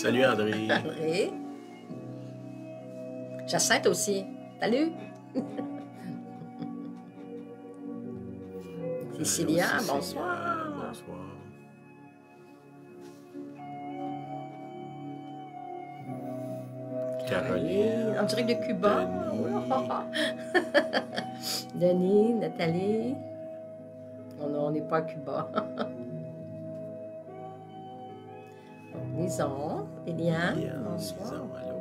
Salut André. André. Jacinthe aussi. Salut. Cécilia, bonsoir. Bonsoir. Caroline. En direct de Cuba. Denis. Denis, Nathalie. On n'est pas à Cuba. Lison, Eliane, bonsoir. Lison, allô.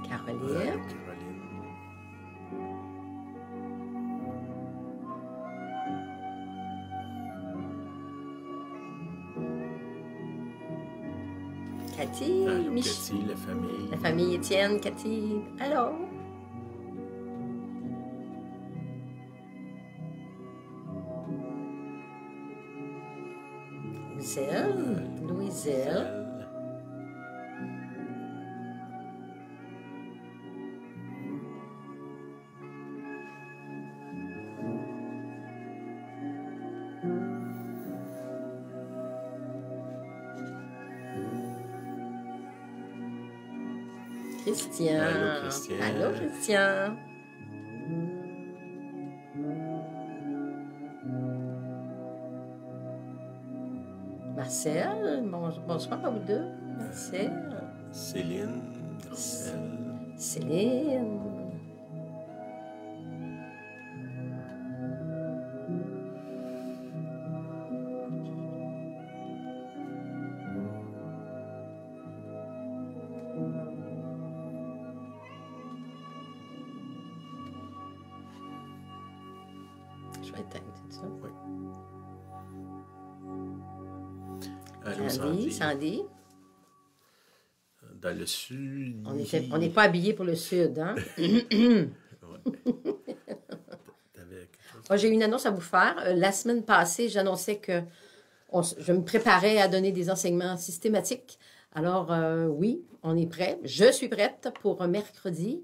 Caroline. Caroline. Cathy, Allô, Mich. Cathy, la famille. La famille Étienne, Cathy. Allô. Louiselle. Louiselle. Christian. Allô, Christian. Allô, Christian. Marcel, bonsoir à vous deux. Marcel. Céline. Marcel. Céline. Je vais éteindre tout ça. Oui. Allô, Sandy. Sandy. Dans le sud. On n'est pas habillés pour le sud, hein? Ouais. T'avais quelque chose? Moi, j'ai une annonce à vous faire. La semaine passée, j'annonçais que je me préparais à donner des enseignements systématiques. Alors, oui, on est prêt. Je suis prête pour mercredi.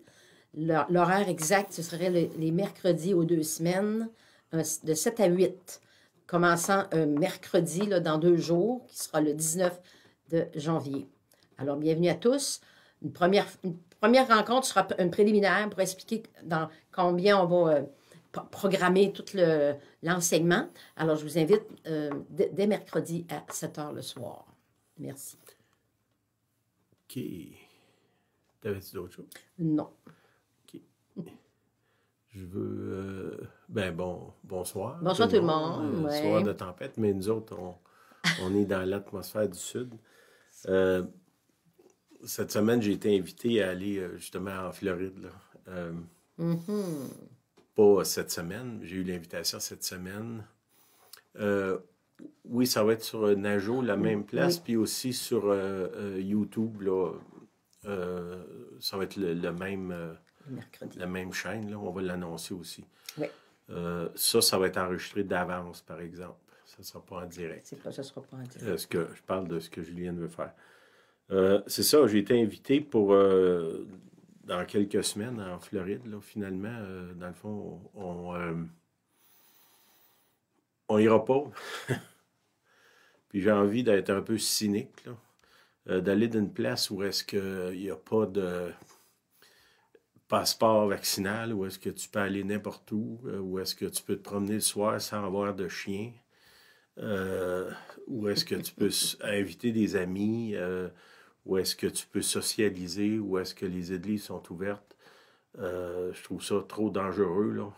L'horaire exact, ce serait les mercredis aux 2 semaines, de 7 à 8, commençant mercredi, là, dans 2 jours, qui sera le 19 de janvier. Alors, bienvenue à tous. Une première rencontre sera un préliminaire pour expliquer dans combien on va programmer tout l'enseignement. Alors, je vous invite dès mercredi à 7 h le soir. Merci. OK. T'avais-tu d'autres choses? Non. OK. Je veux... bonsoir. Bonsoir tout le monde. Ouais. Soir de tempête, mais nous autres, on est dans l'atmosphère du Sud. Cette semaine, j'ai été invité à aller justement en Floride. Là. Pas cette semaine, j'ai eu l'invitation cette semaine. Oui, ça va être sur Najo, la même place, puis aussi sur YouTube, là, ça va être le même, la même chaîne, là, on va l'annoncer aussi. Oui. Ça va être enregistré d'avance, par exemple. Ça ne sera pas en direct. Ça ne sera pas en direct. Je parle de ce que Julienne veut faire. C'est ça, j'ai été invité pour, dans quelques semaines, en Floride, là, finalement, dans le fond, on ira pas. Puis j'ai envie d'être un peu cynique, là, d'aller d'une place où est-ce qu'il n'y a pas de passeport vaccinal, où est-ce que tu peux aller n'importe où est-ce que tu peux te promener le soir sans avoir de chien, où est-ce que tu peux inviter des amis, où est-ce que tu peux socialiser, où est-ce que les églises sont ouvertes. Je trouve ça trop dangereux, là.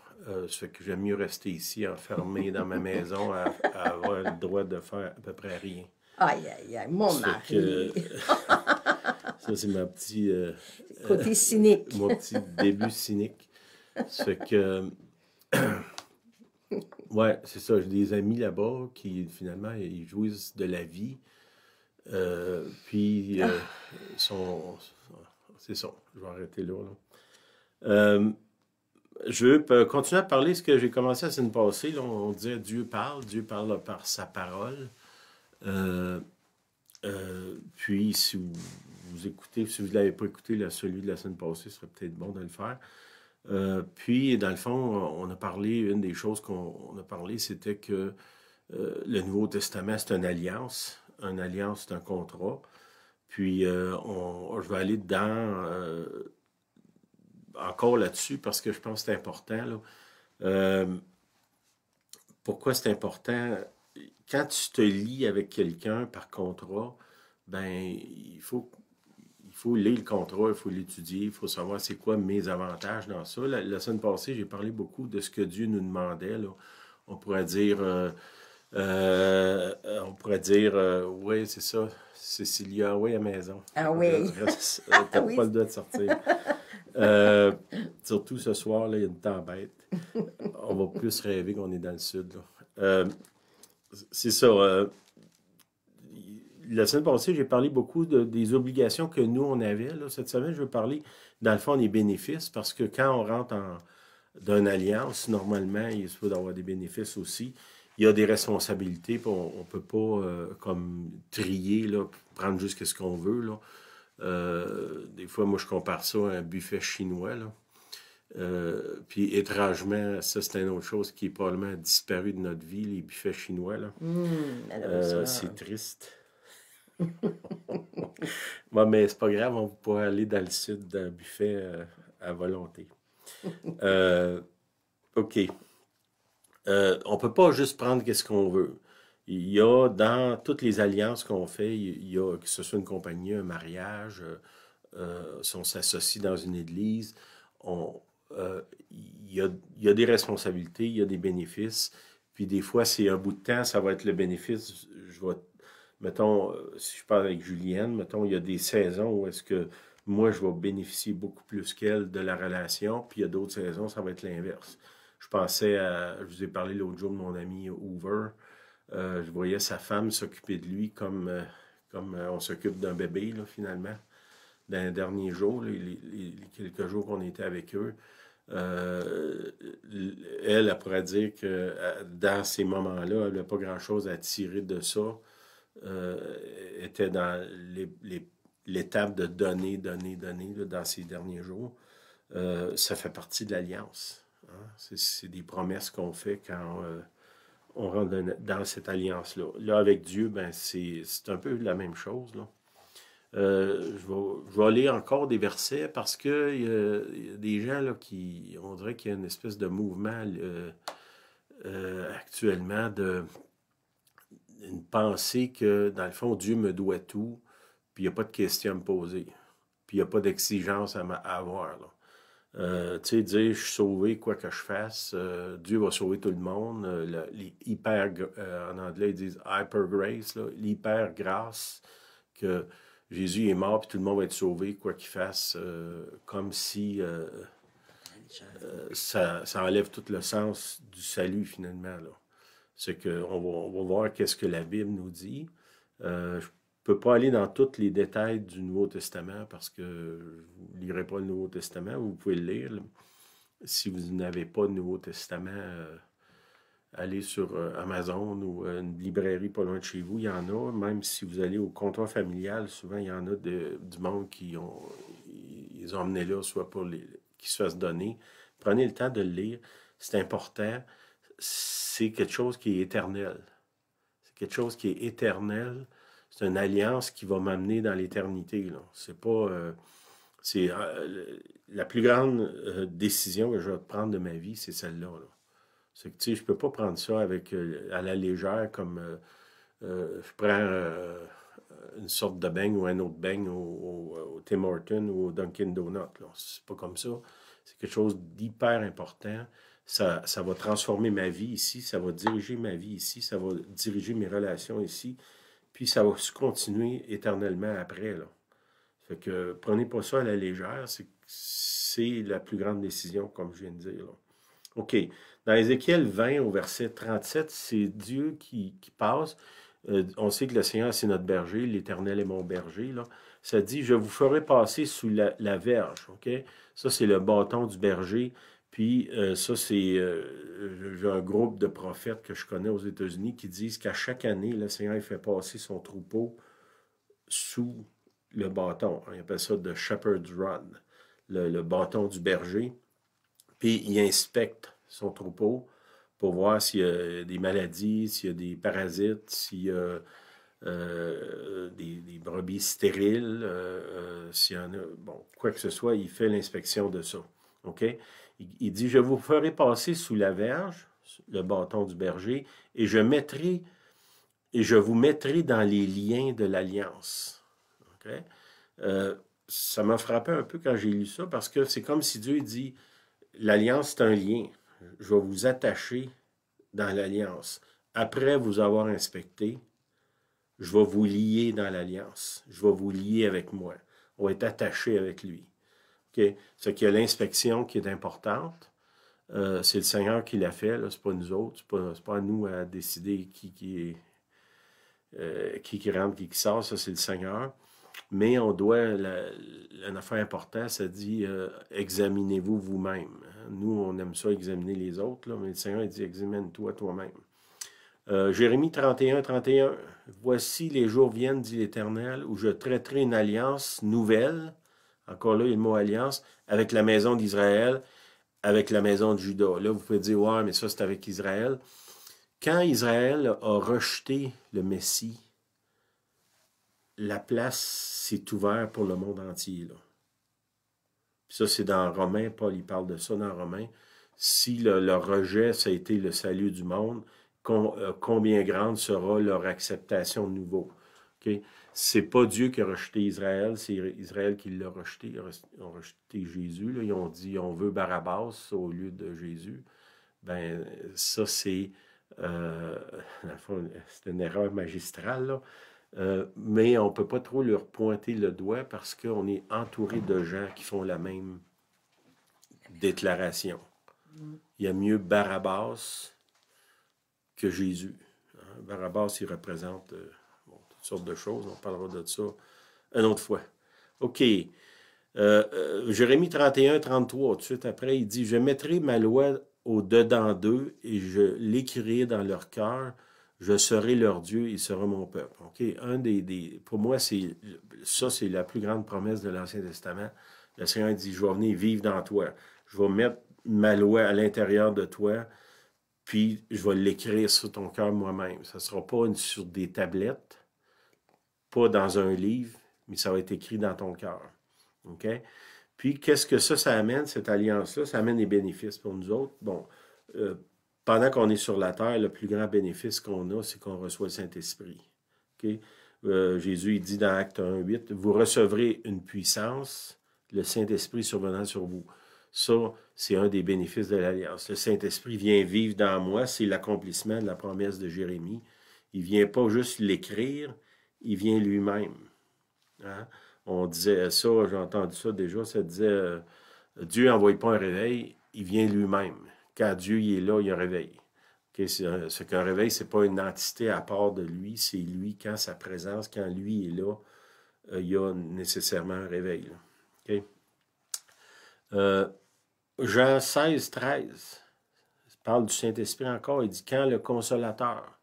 Ça fait que j'aime mieux rester ici, enfermé dans ma maison, à avoir le droit de faire à peu près rien. Aïe, aïe, aïe, mon mari. Ça, c'est ma petite... Côté cynique. Mon petit début cynique. Ça fait que... ouais, c'est ça. J'ai des amis là-bas qui, finalement, ils jouissent de la vie. Puis, c'est ça. Je vais arrêter là. Je veux continuer à parler de ce que j'ai commencé la semaine passée. Là, on disait Dieu parle par sa parole. Puis, si vous vous écoutez. Si vous ne l'avez pas écouté, celui de la semaine passée, ce serait peut-être bon de le faire. Puis, dans le fond, on a parlé, une des choses qu'on a parlé, c'était que le Nouveau Testament, c'est une alliance. Une alliance, c'est un contrat. Puis, je vais aller dedans encore là-dessus parce que je pense que c'est important. Là. Pourquoi c'est important? Quand tu te lis avec quelqu'un par contrat, ben il faut lire le contrat, il faut l'étudier, il faut savoir c'est quoi mes avantages dans ça. La semaine passée, j'ai parlé beaucoup de ce que Dieu nous demandait. Là. On pourrait dire, oui, c'est ça, Cécilia, oui, à la maison. Ah oui. T'as Oui. pas le droit de sortir. Surtout ce soir, là, il y a une tempête. On va plus rêver qu'on est dans le sud. Là. C'est ça. La semaine passée, j'ai parlé beaucoup des obligations que nous, on avait. Là. Cette semaine, je veux parler, dans le fond, des bénéfices, parce que quand on rentre dans une alliance, normalement, il faut avoir des bénéfices aussi. Il y a des responsabilités, puis on ne peut pas comme trier, là, prendre juste ce qu'on veut. Là. Des fois, moi, je compare ça à un buffet chinois. Là. Puis étrangement, ça c'est une autre chose qui est probablement disparu de notre vie, les buffets chinois. Là. C'est triste. Bon, mais c'est pas grave, on peut aller dans le sud d'un buffet à volonté. OK. On peut pas juste prendre ce qu'on veut. Il y a dans toutes les alliances qu'on fait, il y a que ce soit une compagnie, un mariage, si on s'associe dans une église, il y a des responsabilités, il y a des bénéfices. Puis des fois, c'est un bout de temps, ça va être le bénéfice. Mettons, si je parle avec Julienne, mettons, il y a des saisons où est-ce que moi, je vais bénéficier beaucoup plus qu'elle de la relation, puis il y a d'autres saisons, ça va être l'inverse. Je vous ai parlé l'autre jour de mon ami Hoover. Je voyais sa femme s'occuper de lui comme on s'occupe d'un bébé, là, finalement. Dans les derniers jours, les quelques jours qu'on était avec eux, elle pourrait dire que dans ces moments-là, elle n'a pas grand-chose à tirer de ça. Était dans l'étape de donner là, dans ces derniers jours. Ça fait partie de l'alliance. Hein? C'est des promesses qu'on fait quand on rentre dans cette alliance-là. Là, avec Dieu, ben, c'est un peu la même chose. Là. Je vais lire encore des versets parce que il y a des gens là, on dirait qu'il y a une espèce de mouvement actuellement une pensée que, dans le fond, Dieu me doit tout, puis il n'y a pas de questions à me poser, puis il n'y a pas d'exigence à avoir. Là. Tu sais, dire je suis sauvé, quoi que je fasse, Dieu va sauver tout le monde. En anglais, ils disent hyper grace, l'hyper grâce, que Jésus est mort, puis tout le monde va être sauvé, quoi qu'il fasse, comme si ça enlève tout le sens du salut, finalement. Là. C'est qu'on va voir qu'est-ce que la Bible nous dit. Je ne peux pas aller dans tous les détails du Nouveau Testament parce que vous ne lirez pas le Nouveau Testament. Vous pouvez le lire. Là. Si vous n'avez pas de Nouveau Testament, allez sur Amazon ou une librairie pas loin de chez vous. Il y en a. Même si vous allez au comptoir familial, souvent, il y en a du monde ils ont emmené là, soit pour qui se fassent donner. Prenez le temps de le lire. C'est important. C'est quelque chose qui est éternel. C'est quelque chose qui est éternel. C'est une alliance qui va m'amener dans l'éternité. Là. C'est pas... c'est la plus grande décision que je vais prendre de ma vie, c'est celle-là. Là. C'est que, tu sais, je peux pas prendre ça à la légère comme je prends une sorte de beigne ou un autre beigne au Tim Hortons ou au Dunkin' Donuts. Là. C'est pas comme ça. C'est quelque chose d'hyper important. Ça va transformer ma vie ici, ça va diriger ma vie ici, ça va diriger mes relations ici, puis ça va se continuer éternellement après. Là. Fait que prenez pas ça à la légère, c'est la plus grande décision, comme je viens de dire. Là. OK. Dans Ézéchiel 20, au verset 37, c'est Dieu qui passe. On sait que le Seigneur, c'est notre berger, l'Éternel est mon berger. Là. Ça dit, je vous ferai passer sous la verge. OK? Ça, c'est le bâton du berger. Puis ça, j'ai un groupe de prophètes que je connais aux États-Unis qui disent qu'à chaque année, le Seigneur il fait passer son troupeau sous le bâton. On appelle ça the shepherd's rod, le bâton du berger. Puis il inspecte son troupeau pour voir s'il y a des maladies, s'il y a des parasites, s'il y a des brebis stériles, s'il y en a, bon, quoi que ce soit, il fait l'inspection de ça. OK? Il dit, je vous ferai passer sous la verge, le bâton du berger, et je vous mettrai dans les liens de l'alliance. OK? Ça m'a frappé un peu quand j'ai lu ça, parce que c'est comme si Dieu dit, l'alliance, c'est un lien. Je vais vous attacher dans l'alliance. Après vous avoir inspecté, je vais vous lier dans l'alliance. Je vais vous lier avec moi. On va être attaché avec lui. Okay? Ce qu'il y a l'inspection qui est importante. C'est le Seigneur qui l'a fait. Ce n'est pas nous autres. C'est pas à nous à décider qui rentre, qui sort. Ça, c'est le Seigneur. Mais on doit, une affaire importante, ça dit examinez-vous vous-même. Nous, on aime ça, examiner les autres, là, mais le Seigneur il dit examine-toi toi-même. Jérémie 31, 31. Voici les jours viennent, dit l'Éternel, où je traiterai une alliance nouvelle, encore là, il y a le mot alliance, avec la maison d'Israël, avec la maison de Juda. Là, vous pouvez dire, ouais, mais ça, c'est avec Israël. Quand Israël a rejeté le Messie, la place s'est ouverte pour le monde entier. Là. Puis ça, c'est dans Romains, Paul, il parle de ça dans Romains. Si le rejet, ça a été le salut du monde, combien grande sera leur acceptation de nouveau. Okay? C'est pas Dieu qui a rejeté Israël, c'est Israël qui l'a rejeté. Ils ont rejeté Jésus. Là. Ils ont dit on veut Barabbas au lieu de Jésus. Ben ça, c'est une erreur magistrale. Là. Mais on ne peut pas trop leur pointer le doigt parce qu'on est entouré de gens qui font la même déclaration. Il y a mieux Barabbas que Jésus. Hein? Barabbas, il représente toutes sortes de choses. On parlera de ça une autre fois. OK. Jérémie 31, 33, tout de suite après, il dit « Je mettrai ma loi au-dedans d'eux et je l'écrirai dans leur cœur. Je serai leur Dieu, il sera mon peuple. » Okay? Pour moi, c'est la plus grande promesse de l'Ancien Testament. Le Seigneur dit « Je vais venir vivre dans toi. Je vais mettre ma loi à l'intérieur de toi. » Puis, je vais l'écrire sur ton cœur moi-même. Ça ne sera pas sur des tablettes, pas dans un livre, mais ça va être écrit dans ton cœur. OK? Puis, qu'est-ce que ça amène, cette alliance-là? Ça amène des bénéfices pour nous autres. Bon, pendant qu'on est sur la terre, le plus grand bénéfice qu'on a, c'est qu'on reçoit le Saint-Esprit. OK? Jésus, il dit dans Acte 1, 8, « Vous recevrez une puissance, le Saint-Esprit survenant sur vous. » Ça, c'est un des bénéfices de l'Alliance. Le Saint-Esprit vient vivre dans moi, c'est l'accomplissement de la promesse de Jérémie. Il ne vient pas juste l'écrire, il vient lui-même. Hein? On disait ça, j'ai entendu ça déjà, ça disait Dieu n'envoie pas un réveil, il vient lui-même. Quand Dieu il est là, il y a un réveil. Okay? Ce qu'un réveil, ce n'est pas une entité à part de lui, c'est lui, quand sa présence, quand lui est là, il y a nécessairement un réveil. OK? Jean 16, 13, il parle du Saint-Esprit encore, il dit « Quand le Consolateur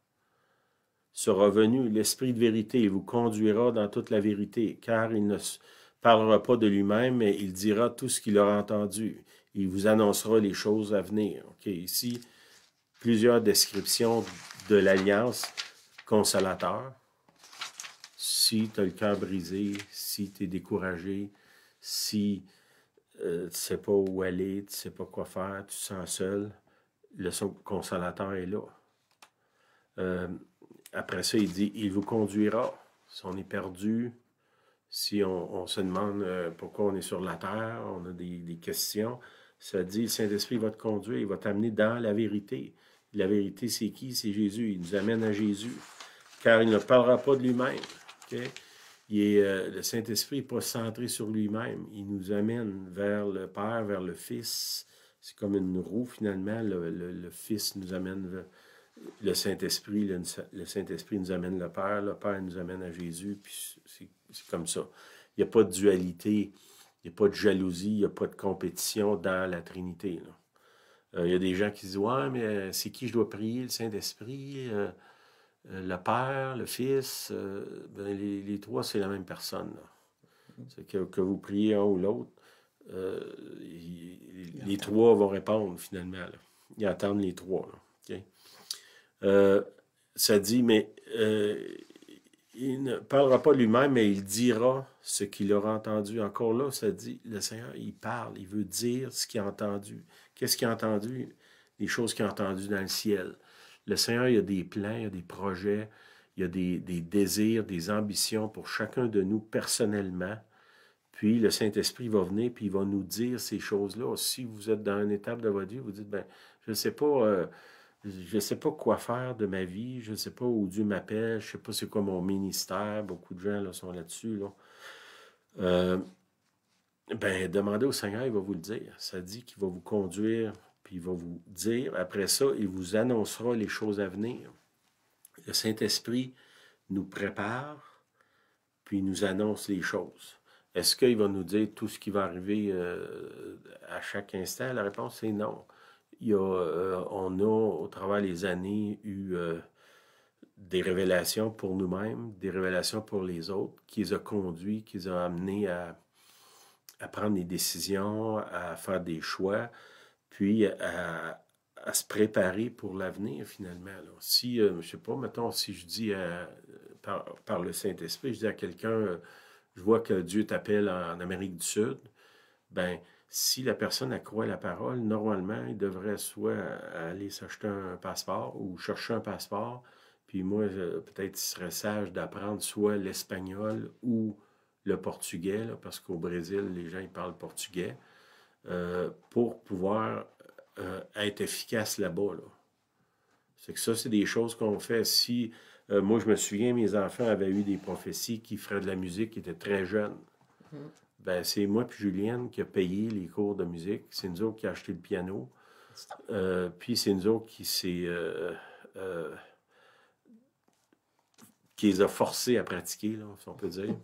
sera venu, l'Esprit de vérité, il vous conduira dans toute la vérité, car il ne parlera pas de lui-même, mais il dira tout ce qu'il aura entendu. Il vous annoncera les choses à venir. » Okay, ici, plusieurs descriptions de l'Alliance Consolateur. Si tu as le cœur brisé, si tu es découragé, si tu ne sais pas où aller, tu ne sais pas quoi faire, tu te sens seul, le Consolateur est là. Après ça, il dit, il vous conduira. Si on est perdu, si on se demande pourquoi on est sur la terre, on a des questions, ça dit, le Saint-Esprit va te conduire, il va t'amener dans la vérité. La vérité, c'est qui? C'est Jésus. Il nous amène à Jésus, car il ne parlera pas de lui-même. Okay? Le Saint-Esprit n'est pas centré sur lui-même. Il nous amène vers le Père, vers le Fils. C'est comme une roue, finalement. Le Fils nous amène vers le Saint-Esprit. Le Saint-Esprit nous amène le Père nous amène à Jésus. Puis c'est comme ça. Il n'y a pas de dualité, il n'y a pas de jalousie, il n'y a pas de compétition dans la Trinité. Il y a des gens qui disent « Ouais, mais c'est qui je dois prier, le Saint-Esprit le Père, le Fils, les trois, c'est la même personne. C'est que vous priez un ou l'autre, les trois vont répondre finalement. Là. Ils attendent les trois. Là. Okay? Ça dit, mais il ne parlera pas lui-même, mais il dira ce qu'il aura entendu. Encore là, ça dit, le Seigneur, il parle, il veut dire ce qu'il a entendu. Qu'est-ce qu'il a entendu? Les choses qu'il a entendues dans le ciel. Le Seigneur, il y a des plans, il y a des projets, il y a des désirs, des ambitions pour chacun de nous personnellement. Puis le Saint-Esprit va venir, puis il va nous dire ces choses-là. Si vous êtes dans une étape de votre vie, vous dites, ben, je ne sais pas quoi faire de ma vie, je ne sais pas où Dieu m'appelle, je ne sais pas c'est quoi mon ministère. Beaucoup de gens là, sont là-dessus. Là. Ben, demandez au Seigneur, il va vous le dire. Ça dit qu'il va vous conduire, puis il va vous dire. Après ça, il vous annoncera les choses à venir. Le Saint-Esprit nous prépare, puis il nous annonce les choses. Est-ce qu'il va nous dire tout ce qui va arriver à chaque instant? La réponse est non. On a, au travers des années, eu des révélations pour nous-mêmes, des révélations pour les autres, qui les a conduits, qui les a amenés à prendre des décisions, à faire des choix, puis à se préparer pour l'avenir, finalement. Là. Si, je ne sais pas, mettons, si je dis par le Saint-Esprit, je dis à quelqu'un, je vois que Dieu t'appelle en Amérique du Sud, ben si la personne a croit la parole, normalement, il devrait soit aller s'acheter un passeport ou chercher un passeport, puis moi, peut-être, il serait sage d'apprendre soit l'espagnol ou le portugais, là, parce qu'au Brésil, les gens ils parlent portugais, pour pouvoir être efficace là-bas. Là. C'est que ça, c'est des choses qu'on fait. Si, moi, je me souviens, mes enfants avaient eu des prophéties qui feraient de la musique, qui étaient très jeunes. Ben, c'est moi puis Julienne qui a payé les cours de musique. C'est nous autres qui a acheté le piano. Puis c'est nous autres qui les a forcés à pratiquer, là, si on peut dire.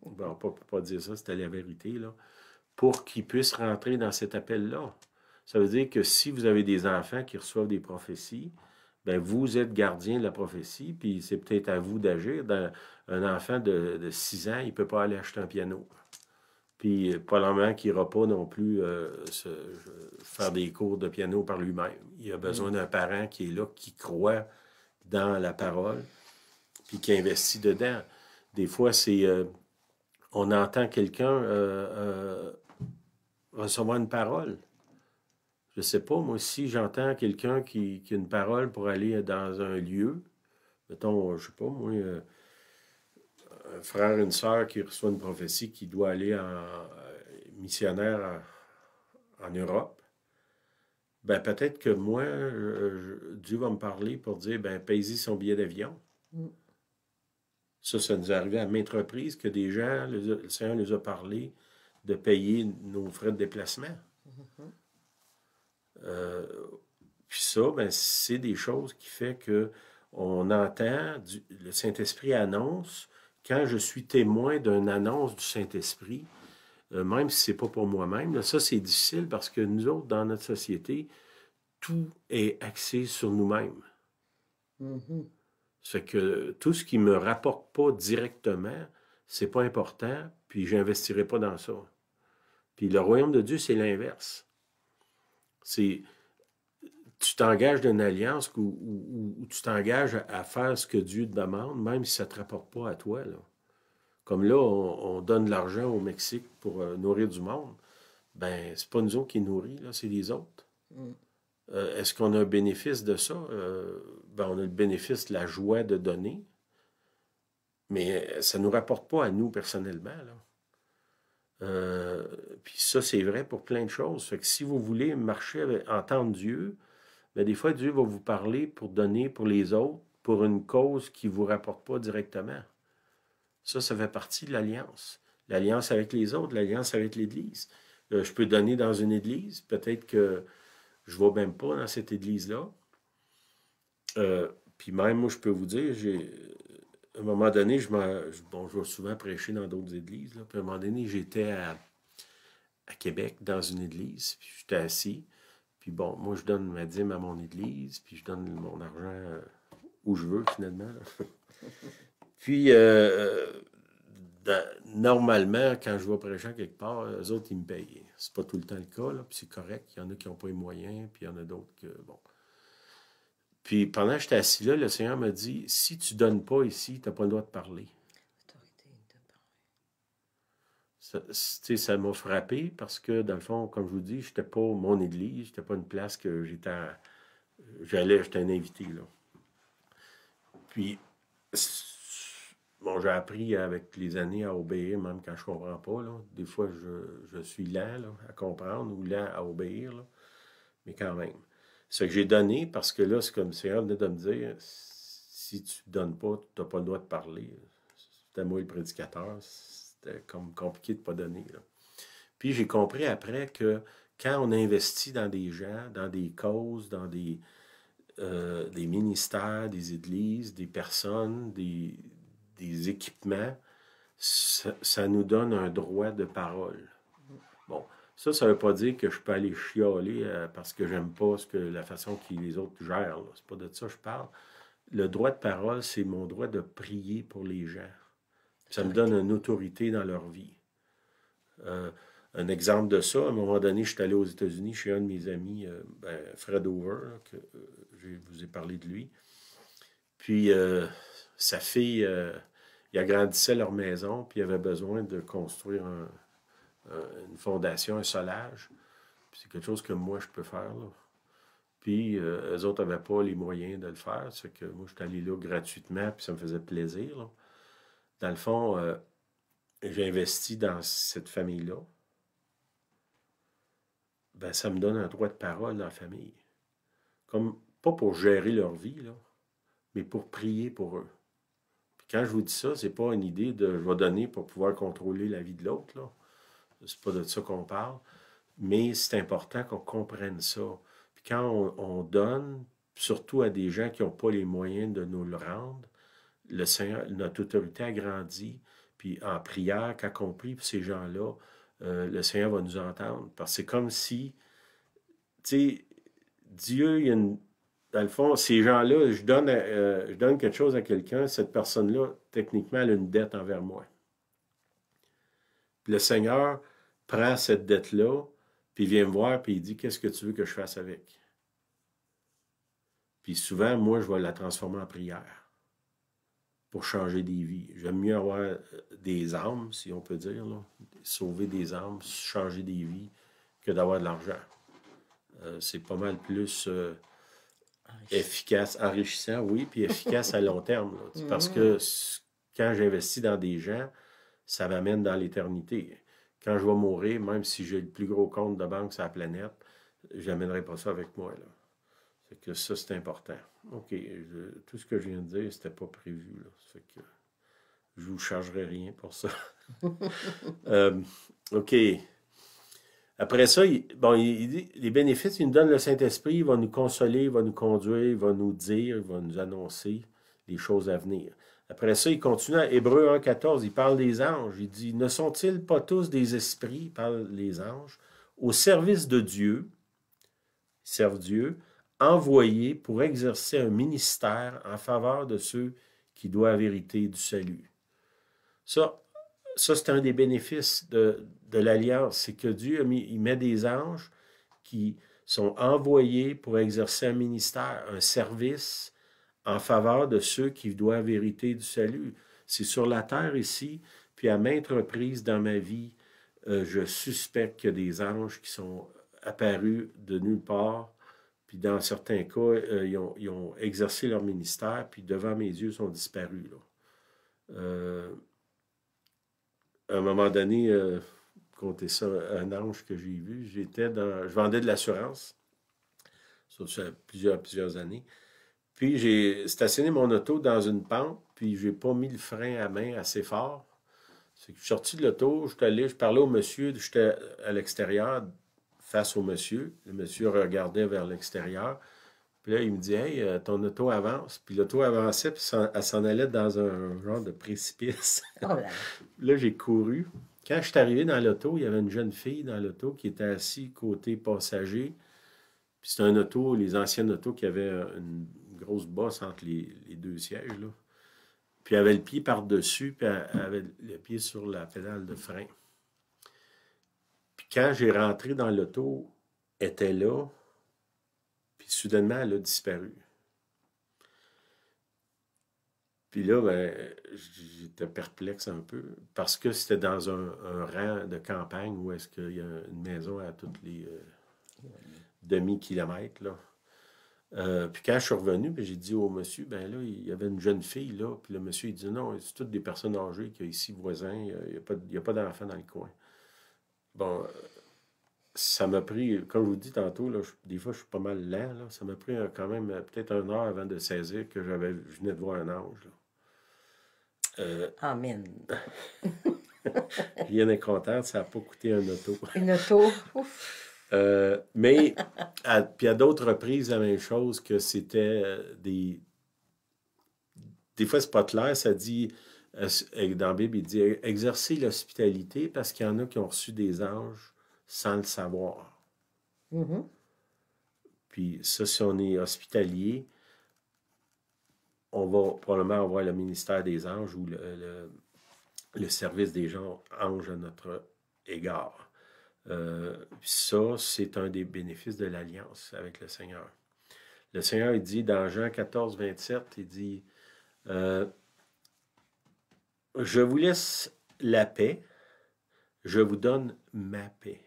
Bon, on ne peut pas dire ça, c'était la vérité, là. Pour qu'ils puissent rentrer dans cet appel-là. Ça veut dire que si vous avez des enfants qui reçoivent des prophéties, ben vous êtes gardien de la prophétie, puis c'est peut-être à vous d'agir. Un enfant de 6 ans, il ne peut pas aller acheter un piano. Puis probablement qu'il n'ira pas non plus faire des cours de piano par lui-même. Il a besoin d'un parent qui est là, qui croit dans la parole, puis qui investit dedans. Des fois, c'est... on entend quelqu'un recevoir une parole. Je ne sais pas, moi, si j'entends quelqu'un qui a une parole pour aller dans un lieu, mettons, je ne sais pas, moi, un frère, une sœur qui reçoit une prophétie qui doit aller en missionnaire en Europe, ben peut-être que moi, Dieu va me parler pour dire, ben paye-y son billet d'avion. Ça nous est arrivé à maintes reprises que des gens, le Seigneur nous a parlé de payer nos frais de déplacement. Puis ça, ben, c'est des choses qui fait que on entend, le Saint-Esprit annonce, quand je suis témoin d'une annonce du Saint-Esprit, même si c'est pas pour moi-même, là, ça c'est difficile parce que nous autres, dans notre société, tout est axé sur nous-mêmes. Ça fait que tout ce qui me rapporte pas directement, c'est pas important, puis j'investirai pas dans ça. Puis le royaume de Dieu, c'est l'inverse. C'est... Tu t'engages d'une alliance où tu t'engages à faire ce que Dieu te demande, même si ça ne te rapporte pas à toi. Là. Comme là, on donne de l'argent au Mexique pour nourrir du monde. Ben, c'est pas nous autres qui nourrit, là, c'est les autres. Est-ce qu'on a un bénéfice de ça? Ben, on a le bénéfice de la joie de donner, mais ça ne nous rapporte pas à nous personnellement. Là. Puis ça, c'est vrai pour plein de choses. Fait que si vous voulez marcher entendre Dieu, bien, des fois, Dieu va vous parler pour donner pour les autres, pour une cause qui ne vous rapporte pas directement. Ça fait partie de l'alliance. L'alliance avec les autres, l'alliance avec l'Église. Je peux donner dans une Église, peut-être que je ne vais même pas dans cette Église-là. Puis même, moi, je peux vous dire, à un moment donné, je vais souvent prêcher dans d'autres Églises. Là, puis à un moment donné, j'étais à Québec, dans une Église, puis j'étais assis. Puis bon, moi, je donne ma dîme à mon église, puis je donne mon argent où je veux, finalement. Puis, Normalement, quand je vais prêcher quelque part, eux autres, ils me payent. C'est pas tout le temps le cas, là, puis c'est correct. Il y en a qui n'ont pas les moyens, puis il y en a d'autres que, bon. Puis pendant que j'étais assis là, le Seigneur m'a dit, si tu donnes pas ici, tu n'as pas le droit de parler. Autorité de Ça m'a frappé parce que, dans le fond, comme je vous dis, je n'étais pas mon église, j'étais pas une place que j'étais un invité, là. Puis, bon, j'ai appris avec les années à obéir, même quand je comprends pas, là. Des fois, je suis lent, là, à comprendre ou lent à obéir, là. Mais quand même. Ce que j'ai donné, parce que là, c'est comme le Seigneur venait de me dire, si tu ne donnes pas, tu n'as pas le droit de parler. C'était moi le prédicateur, c'était comme compliqué de ne pas donner, là. Puis j'ai compris après que quand on investit dans des gens, dans des causes, dans des ministères, des églises, des personnes, des équipements, ça nous donne un droit de parole. Bon, ça ne veut pas dire que je peux aller chialer parce que j'aime pas la façon que les autres gèrent. C'est pas de ça que je parle. Le droit de parole, c'est mon droit de prier pour les gens. Ça me donne une autorité dans leur vie. Un exemple de ça, à un moment donné, je suis allé aux États-Unis chez un de mes amis, Fred Hoover, que je vous ai parlé de lui. Puis, sa fille, il agrandissait leur maison, puis il avait besoin de construire une fondation, un solage. Puis c'est quelque chose que moi, je peux faire, là. Puis, eux autres n'avaient pas les moyens de le faire. C'est que moi, je suis allé là gratuitement, puis ça me faisait plaisir, là. Dans le fond, j'ai investi dans cette famille-là. Ben, ça me donne un droit de parole dans la famille. Comme, pas pour gérer leur vie, là, mais pour prier pour eux. Puis quand je vous dis ça, c'est pas une idée de je vais donner pour pouvoir contrôler la vie de l'autre, là. C'est pas de ça qu'on parle. Mais c'est important qu'on comprenne ça. Puis quand on donne, surtout à des gens qui n'ont pas les moyens de nous le rendre, le Seigneur, notre autorité a grandi. Puis en prière, quand on prie pour ces gens-là, le Seigneur va nous entendre. Parce que c'est comme si, tu sais, Dieu, dans le fond, ces gens-là, je donne quelque chose à quelqu'un, cette personne-là, techniquement, elle a une dette envers moi. Puis le Seigneur prend cette dette-là, puis il vient me voir, puis il dit, qu'est-ce que tu veux que je fasse avec? Puis souvent, moi, je vais la transformer en prière pour changer des vies. J'aime mieux avoir des âmes, si on peut dire, là, sauver des âmes, changer des vies, que d'avoir de l'argent. C'est pas mal plus efficace, enrichissant, oui, puis efficace à long terme, là. Parce que quand j'investis dans des gens, ça m'amène dans l'éternité. Quand je vais mourir, même si j'ai le plus gros compte de banque sur la planète, je n'amènerai pas ça avec moi, là. C'est que ça, c'est important. OK, tout ce que je viens de dire, c'était pas prévu, là. Ça fait que je vous chargerai rien pour ça. OK. Après ça, il dit, les bénéfices, il nous donne le Saint-Esprit, il va nous consoler, il va nous conduire, il va nous dire, il va nous annoncer les choses à venir. Après ça, il continue à Hébreux 1,14, il parle des anges. Il dit, ne sont-ils pas tous des esprits, il parle les anges, au service de Dieu, ils servent Dieu, envoyés pour exercer un ministère en faveur de ceux qui doivent hériter du salut. Ça c'est un des bénéfices de l'Alliance, c'est que Dieu il met des anges qui sont envoyés pour exercer un ministère, un service en faveur de ceux qui doivent hériter du salut. C'est sur la terre ici, puis à maintes reprises dans ma vie, je suspecte qu'il y a des anges qui sont apparus de nulle part, puis dans certains cas, ils ont exercé leur ministère, puis devant mes yeux, sont disparus, là. À un moment donné, comptez ça, un ange que j'ai vu, je vendais de l'assurance, ça plusieurs années. Puis j'ai stationné mon auto dans une pente, puis j'ai pas mis le frein à main assez fort. C'est que je suis sorti de l'auto, je parlais au monsieur, j'étais à l'extérieur, face au monsieur. Le monsieur regardait vers l'extérieur. Puis là, il me dit, hey, ton auto avance. Puis l'auto avançait, puis elle s'en allait dans un genre de précipice. Oh là. Là, j'ai couru. Quand je suis arrivé dans l'auto, il y avait une jeune fille dans l'auto qui était assise côté passager. Puis c'était un auto, les anciennes autos qui avaient une grosse bosse entre les deux sièges, là. Puis elle avait le pied par-dessus, puis elle avait le pied sur la pédale de frein. Puis quand j'ai rentré dans l'auto, elle était là, puis soudainement, elle a disparu. Puis là, ben, j'étais perplexe un peu, parce que c'était dans un rang de campagne où est-ce qu'il y a une maison à tous les demi-kilomètres, là. Puis quand je suis revenu, ben, j'ai dit au monsieur, ben là, il y avait une jeune fille, là. Puis le monsieur, il dit, non, c'est toutes des personnes âgées qu'il y a ici, voisins. Il n'y a pas d'enfants dans le coin. Bon, ça m'a pris, comme je vous dis tantôt, là, des fois, je suis pas mal lent, là. Ça m'a pris quand même peut-être 1 heure avant de saisir que je venais de voir un ange, là. Amen. Rien n'est content, ça n'a pas coûté un auto. Une auto. Ouf. Mais, puis à d'autres reprises, la même chose, que c'était des fois, c'est pas clair, ça dit, dans la Bible, il dit exercer l'hospitalité parce qu'il y en a qui ont reçu des anges sans le savoir. Mhm. Puis ça, si on est hospitalier, on va probablement avoir le ministère des anges ou le service des gens anges à notre égard. Ça, c'est un des bénéfices de l'alliance avec le Seigneur. Le Seigneur, il dit dans Jean 14, 27, il dit je vous laisse la paix, je vous donne ma paix.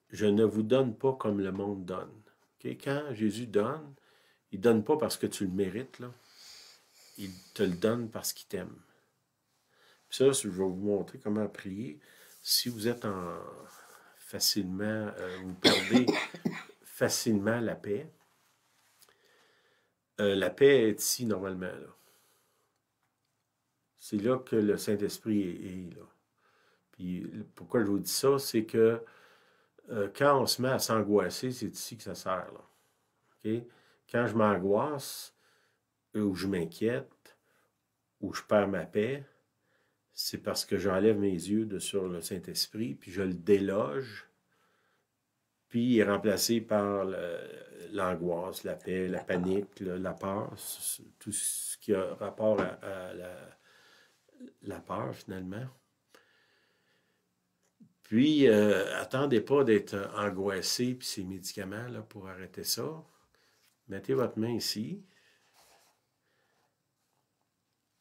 Je ne vous donne pas comme le monde donne. Okay? Quand Jésus donne, il ne donne pas parce que tu le mérites, là. Il te le donne parce qu'il t'aime. Puis ça, je vais vous montrer comment prier. Si vous êtes facilement, vous perdez facilement la paix. La paix est ici normalement, là. C'est là que le Saint-Esprit est là. Puis pourquoi je vous dis ça, c'est que quand on se met à s'angoisser, c'est ici que ça sert, là. Okay? Quand je m'angoisse, ou je m'inquiète, ou je perds ma paix, c'est parce que j'enlève mes yeux sur le Saint-Esprit, puis je le déloge, puis il est remplacé par l'angoisse, la paix, la panique, la peur, tout ce qui a rapport à la peur, finalement. Puis, attendez pas d'être angoissé, puis ces médicaments, là, pour arrêter ça. Mettez votre main ici.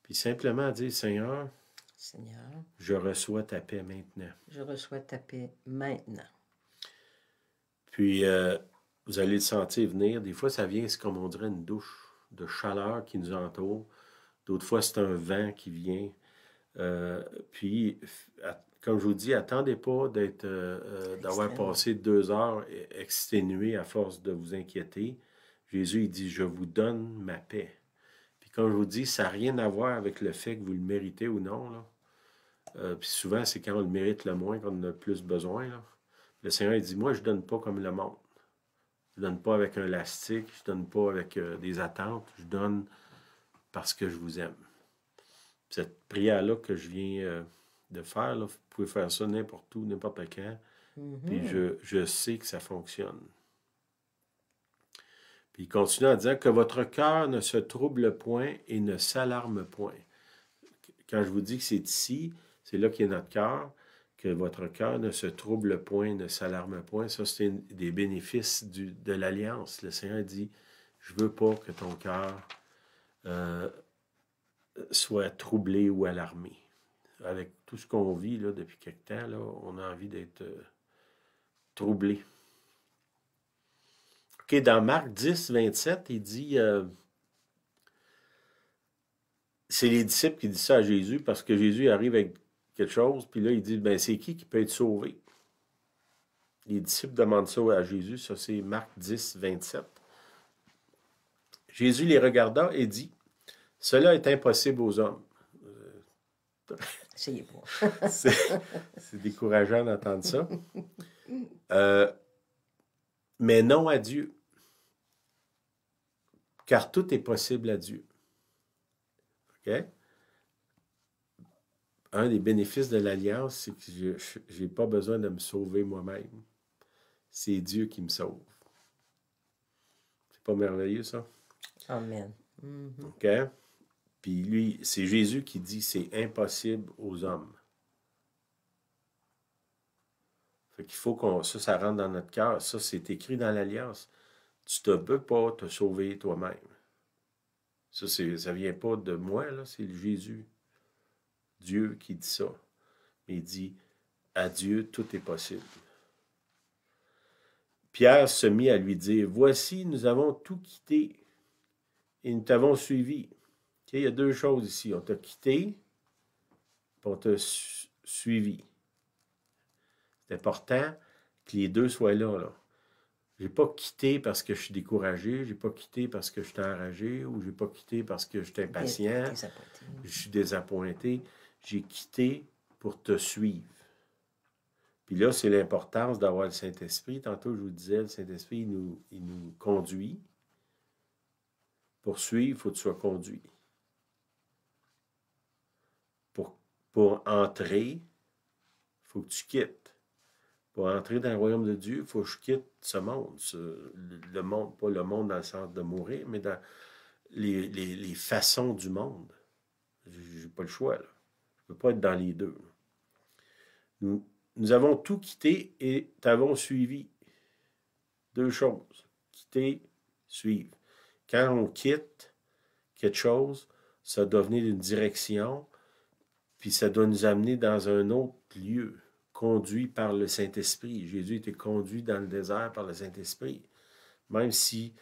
Puis simplement dire, Seigneur, je reçois ta paix maintenant. Je reçois ta paix maintenant. Puis, vous allez le sentir venir. Des fois, ça vient, c'est comme on dirait une douche de chaleur qui nous entoure. D'autres fois, c'est un vent qui vient. Puis, comme je vous dis, attendez pas d'avoir passé 2 heures exténué à force de vous inquiéter. Jésus, il dit, je vous donne ma paix. Puis comme je vous dis, ça n'a rien à voir avec le fait que vous le méritez ou non, là. Puis souvent, c'est quand on le mérite le moins qu'on en a le plus besoin, là. Le Seigneur, il dit, moi, je ne donne pas comme le monde. Je ne donne pas avec un élastique, je ne donne pas avec des attentes, je donne parce que je vous aime. Cette prière-là que je viens de faire, là, vous pouvez faire ça n'importe où, n'importe quand. Puis je sais que ça fonctionne. Puis il continue en disant que votre cœur ne se trouble point et ne s'alarme point. Quand je vous dis que c'est ici, c'est là qu'il y a notre cœur, que votre cœur ne se trouble point, ne s'alarme point. Ça, c'est des bénéfices de l'alliance. Le Seigneur dit, je ne veux pas que ton cœur soit troublé ou alarmé. Avec tout ce qu'on vit là, depuis quelque temps, là, on a envie d'être troublé. OK, dans Marc 10, 27, il dit, c'est les disciples qui disent ça à Jésus parce que Jésus arrive avec quelque chose, puis là, il dit, ben c'est qui peut être sauvé? Les disciples demandent ça à Jésus, ça c'est Marc 10, 27. Jésus les regarda et dit, cela est impossible aux hommes. Essayez pas. C'est décourageant d'entendre ça. Mais non à Dieu. Car tout est possible à Dieu. OK? Un des bénéfices de l'alliance, c'est que je n'ai pas besoin de me sauver moi-même. C'est Dieu qui me sauve. C'est pas merveilleux, ça? Amen. OK? Puis lui, c'est Jésus qui dit c'est impossible aux hommes. Fait qu'il faut ça rentre dans notre cœur. Ça, c'est écrit dans l'Alliance. Tu ne peux pas te sauver toi-même. Ça ne vient pas de moi, là, c'est Jésus, Dieu qui dit ça. Il dit, à Dieu, tout est possible. Pierre se mit à lui dire, voici, nous avons tout quitté et nous t'avons suivi. Okay, il y a deux choses ici. On t'a quitté et on t'a suivi. C'est important que les deux soient là, là. Je n'ai pas quitté parce que je suis découragé, je n'ai pas quitté parce que je suis enragé, ou je n'ai pas quitté parce que je suis impatient, je suis désappointé. J'ai quitté pour te suivre. Puis là, c'est l'importance d'avoir le Saint-Esprit. Tantôt, je vous disais, le Saint-Esprit, il nous conduit. Pour suivre, il faut que tu sois conduit. Pour entrer, il faut que tu quittes. Pour entrer dans le royaume de Dieu, il faut que je quitte ce monde. Le monde, pas le monde dans le sens de mourir, mais dans les façons du monde. Je n'ai pas le choix, là. Je ne peux pas être dans les deux. Nous avons tout quitté et t'avons suivi. Deux choses. Quitter, suivre. Quand on quitte quelque chose, ça doit venir d'une direction, puis ça doit nous amener dans un autre lieu, conduit par le Saint-Esprit. Jésus était conduit dans le désert par le Saint-Esprit. Même si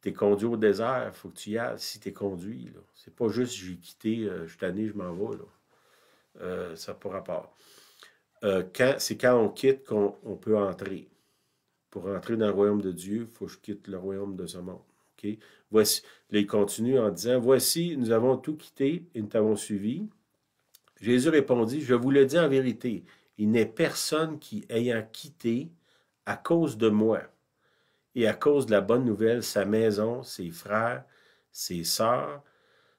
tu es conduit au désert, il faut que tu y ailles si tu es conduit. C'est pas juste j'ai quitté, je suis tanné, je m'en vais. Ça n'a pas rapport. C'est quand on quitte qu'on peut entrer. Pour entrer dans le royaume de Dieu, il faut que je quitte le royaume de ce monde. Okay? Voici, là, il continue en disant, voici, nous avons tout quitté et nous t'avons suivi. Jésus répondit, je vous le dis en vérité, il n'est personne qui, ayant quitté à cause de moi et à cause de la bonne nouvelle, sa maison, ses frères, ses sœurs,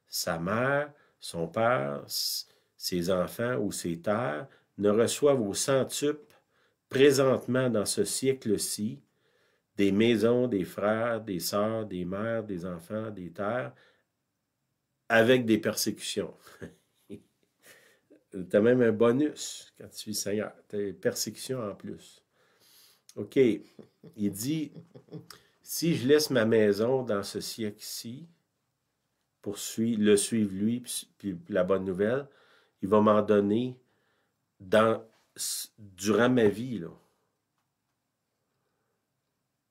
sa mère, son père, ses enfants ou ses terres, ne reçoivent au centuple présentement dans ce siècle-ci des maisons, des frères, des sœurs, des mères, des enfants, des terres, avec des persécutions. Tu as même un bonus quand tu suis Seigneur. Tu as des persécutions en plus. OK. Il dit, si je laisse ma maison dans ce siècle-ci, pour le suivre lui, puis la bonne nouvelle, il va m'en donner durant ma vie, là.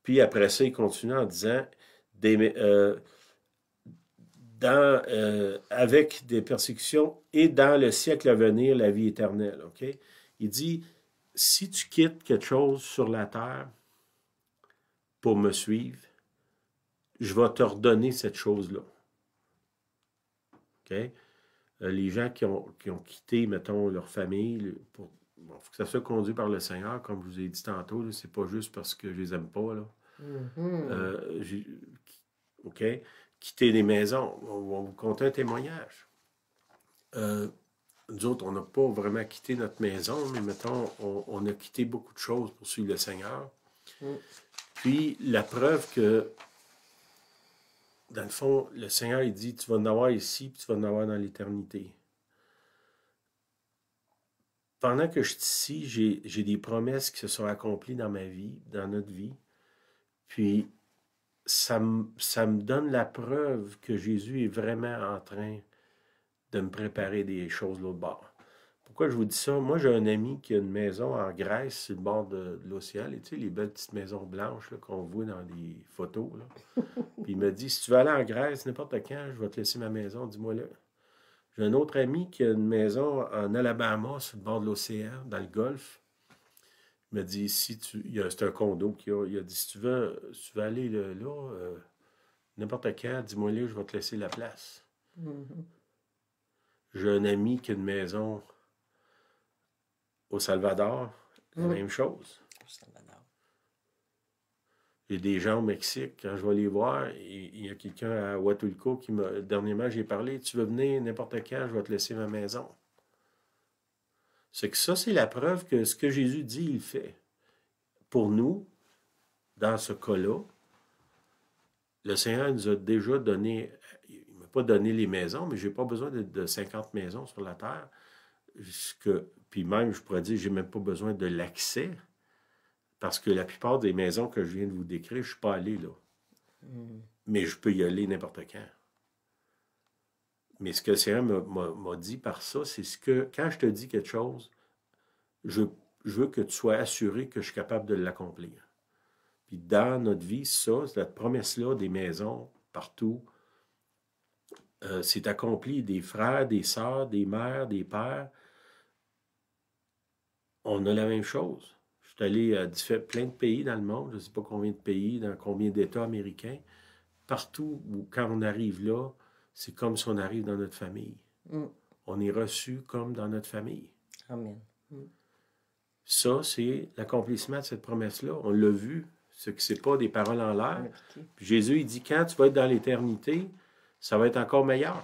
Puis après ça, il continue en disant avec des persécutions et dans le siècle à venir, la vie éternelle. Okay? Il dit, si tu quittes quelque chose sur la terre pour me suivre, je vais te redonner cette chose-là. Okay? Les gens qui ont quitté, mettons, leur famille, faut que ça soit conduit par le Seigneur, comme je vous ai dit tantôt, c'est pas juste parce que je les aime pas, là. OK? Quitter les maisons. On va vous conter un témoignage. Nous autres, on n'a pas vraiment quitté notre maison, mais mettons, on a quitté beaucoup de choses pour suivre le Seigneur. Puis, la preuve que, dans le fond, le Seigneur, il dit, tu vas en avoir ici, puis tu vas en avoir dans l'éternité. Pendant que je suis ici, j'ai des promesses qui se sont accomplies dans ma vie, dans notre vie. Puis, ça me donne la preuve que Jésus est vraiment en train de me préparer des choses de l'autre bord. Pourquoi je vous dis ça? Moi, j'ai un ami qui a une maison en Grèce, sur le bord de l'océan. Tu sais, les belles petites maisons blanches là, qu'on voit dans les photos. Là. Puis il me dit, si tu veux aller en Grèce, n'importe quand, je vais te laisser ma maison, dis-moi là. J'ai un autre ami qui a une maison en Alabama, sur le bord de l'océan, dans le Golfe. Il m'a dit, c'est un condo il a dit, si tu veux aller là, n'importe quand, dis-moi là, je vais te laisser la place. J'ai un ami qui a une maison au Salvador, la même chose. Au Salvador. J'ai des gens au Mexique, quand je vais les voir, il y a quelqu'un à Huatulco qui m'a, dernièrement, j'ai parlé, tu veux venir n'importe quand, je vais te laisser ma maison. C'est que ça, c'est la preuve que ce que Jésus dit, il fait. Pour nous, dans ce cas-là, le Seigneur nous a déjà donné, il m'a pas donner les maisons, mais je n'ai pas besoin de 50 maisons sur la terre. Puis même, je pourrais dire, je n'ai même pas besoin de l'accès, parce que la plupart des maisons que je viens de vous décrire, je ne suis pas allé là. Mais je peux y aller n'importe quand. Mais ce que le Seigneur m'a dit par ça, c'est que quand je te dis quelque chose, je veux que tu sois assuré que je suis capable de l'accomplir. Puis dans notre vie, ça, cette promesse-là des maisons, partout, c'est accompli. Des frères, des sœurs, des mères, des pères. On a la même chose. Je suis allé à plein de pays dans le monde, je ne sais pas combien de pays, dans combien d'États américains. Partout où, quand on arrive là, c'est comme si on arrive dans notre famille. On est reçu comme dans notre famille. Amen. Ça, c'est l'accomplissement de cette promesse-là. On l'a vu. Ce n'est pas des paroles en l'air. Puis Jésus, il dit, quand tu vas être dans l'éternité, ça va être encore meilleur.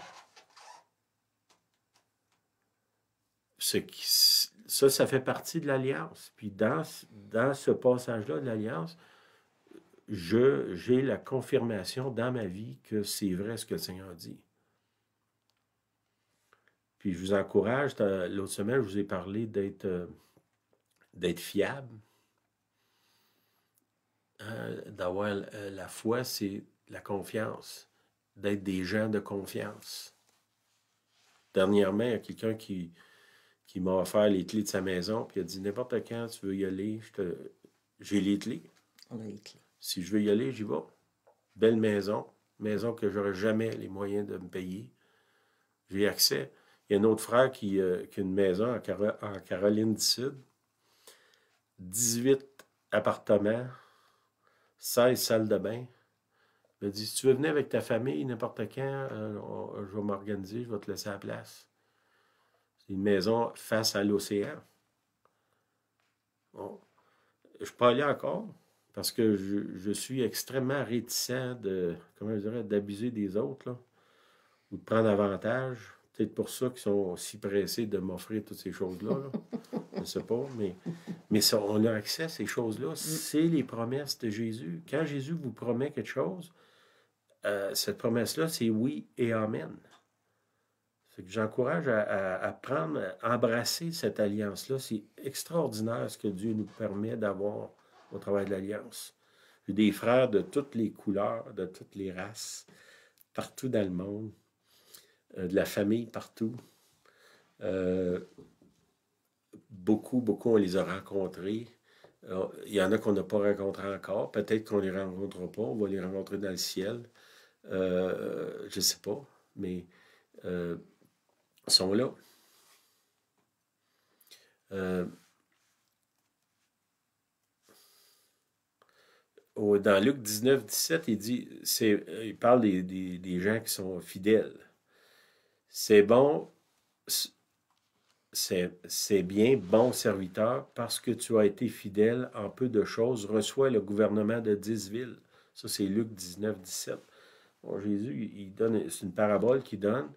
Ça fait partie de l'Alliance. Puis dans ce passage-là de l'Alliance, j'ai la confirmation dans ma vie que c'est vrai ce que le Seigneur dit. Puis je vous encourage, l'autre semaine, je vous ai parlé d'être fiable. D'avoir la foi, c'est la confiance. D'être des gens de confiance. Dernièrement, il y a quelqu'un qui m'a offert les clés de sa maison, puis il a dit, n'importe quand tu veux y aller, j'ai les clés. On a les clés. Si je veux y aller, j'y vais. Belle maison que j'aurais jamais les moyens de me payer. J'ai accès. Il y a un autre frère qui a une maison en Caroline du Sud. 18 appartements, 16 salles de bain. Il m'a dit, si tu veux venir avec ta famille n'importe quand, je vais m'organiser, je vais te laisser la place. C'est une maison face à l'océan. Bon. Je ne suis pas allé encore parce que je suis extrêmement réticent d'abuser des autres là, ou de prendre avantage. Peut-être pour ça qu'ils sont si pressés de m'offrir toutes ces choses-là. Là. Je ne sais pas, mais ça, on a accès à ces choses-là. C'est les promesses de Jésus. Quand Jésus vous promet quelque chose, cette promesse-là, c'est oui et amen. C'est que j'encourage à embrasser cette alliance-là. C'est extraordinaire ce que Dieu nous permet d'avoir au travail de l'alliance. J'ai des frères de toutes les couleurs, de toutes les races, partout dans le monde, de la famille partout. Beaucoup, on les a rencontrés. Il y en a qu'on n'a pas rencontrés encore. Peut-être qu'on ne les rencontrera pas. On va les rencontrer dans le ciel. Je ne sais pas, mais ils sont là. Dans Luc 19, 17, il parle des gens qui sont fidèles. C'est bon, c'est bien, bon serviteur, parce que tu as été fidèle en peu de choses, reçois le gouvernement de 10 villes. Ça, c'est Luc 19, 17. Bon, Jésus, c'est une parabole qu'il donne.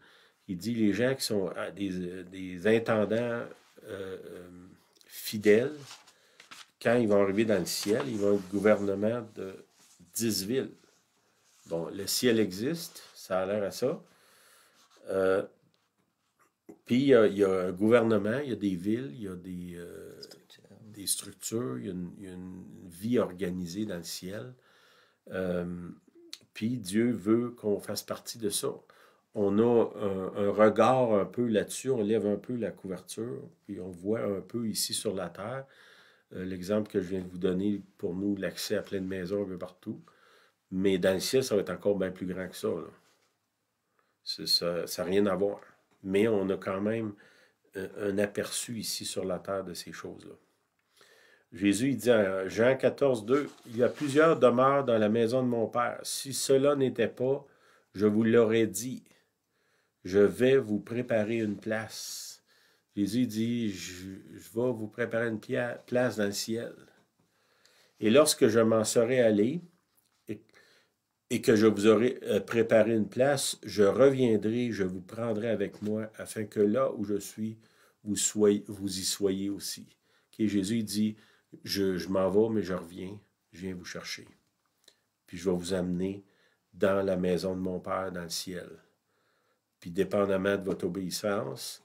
Il dit les gens qui sont des intendants fidèles, quand ils vont arriver dans le ciel, ils vont être gouvernement de 10 villes. Bon, le ciel existe, ça a l'air à ça. Puis il y a un gouvernement, il y a des villes, il y a des structures, il y a une vie organisée dans le ciel. Puis Dieu veut qu'on fasse partie de ça. On a un regard un peu là-dessus, on lève un peu la couverture, puis on voit un peu ici sur la terre. L'exemple que je viens de vous donner, pour nous, l'accès à plein de maisons un peu partout. Mais dans le ciel, ça va être encore bien plus grand que ça. Ça n'a rien à voir. Mais on a quand même un aperçu ici sur la terre de ces choses-là. Jésus, il dit en Jean 14, 2, « Il y a plusieurs demeures dans la maison de mon Père. Si cela n'était pas, je vous l'aurais dit. Je vais vous préparer une place. » Jésus dit, « Je vais vous préparer une place dans le ciel. Et lorsque je m'en serai allé, et que je vous aurai préparé une place, je reviendrai, je vous prendrai avec moi, afin que là où je suis, vous y soyez aussi. » Okay, Jésus dit, je m'en vais, mais je viens vous chercher. Puis je vais vous amener dans la maison de mon Père, dans le ciel. Puis, dépendamment de votre obéissance,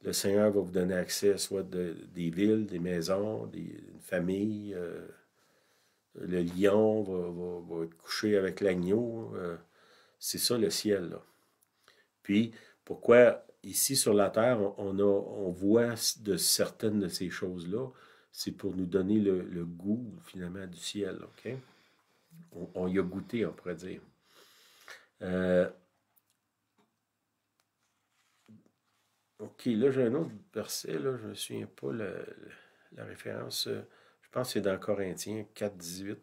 le Seigneur va vous donner accès soit des villes, des maisons, une famille. Le lion va être couché avec l'agneau. C'est ça le ciel, là. Puis, pourquoi ici sur la terre, on voit de certaines de ces choses-là, c'est pour nous donner le goût, finalement, du ciel, OK? On y a goûté, on pourrait dire. OK, là, j'ai un autre verset, là, je ne me souviens pas la référence. Je pense que c'est dans Corinthiens 4, 18.